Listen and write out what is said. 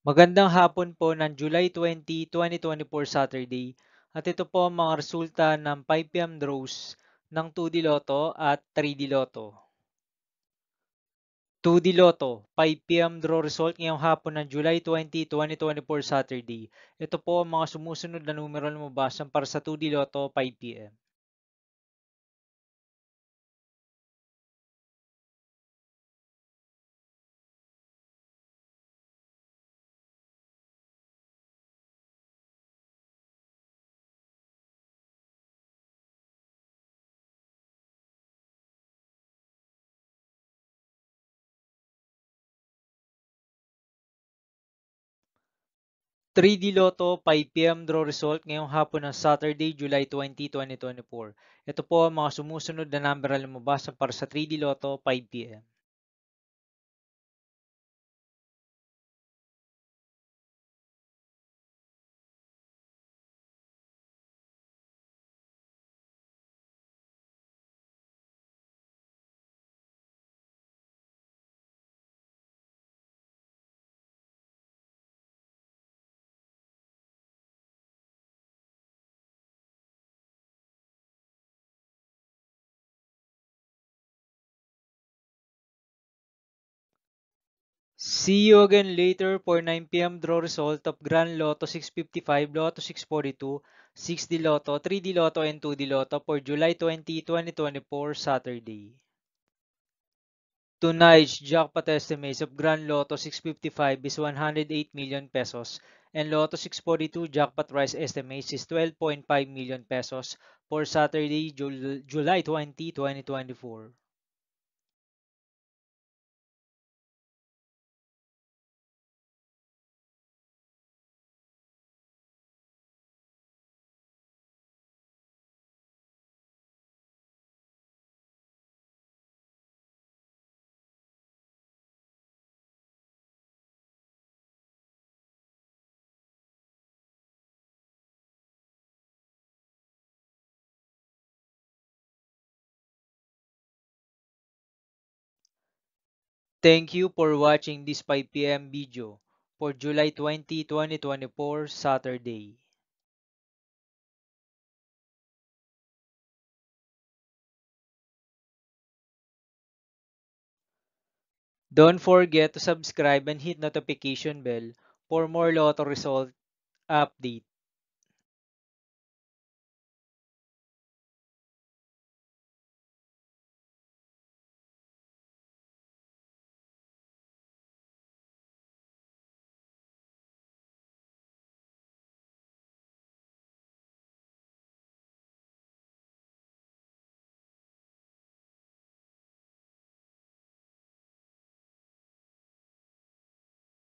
Magandang hapon po ng July 20, 2024 Saturday at ito po ang mga resulta ng 5 PM draws ng 2D Lotto at 3D Lotto. 2D Lotto, 5 PM draw result ngayong hapon ng July 20, 2024 Saturday. Ito po ang mga sumusunod na numero na lumabas para sa 2D Lotto 5 PM. 3D Lotto 5 PM draw result ngayong hapon ng Saturday, July 20, 2024. Ito po ang mga sumusunod na number na lumabas para sa 3D Lotto 5 PM. See you again later for 9 PM draw result of Grand Lotto 655, Lotto 642, 6D Lotto, 3D Lotto, and 2D Lotto for July 20, 2024, Saturday. Tonight's jackpot estimates of Grand Lotto 655 is 108 million pesos and Lotto 642 jackpot price estimates is 12.5 million pesos for Saturday, July 20, 2024. Thank you for watching this 5 PM video for July 20, 2024, Saturday. Don't forget to subscribe and hit notification bell for more Lotto result update.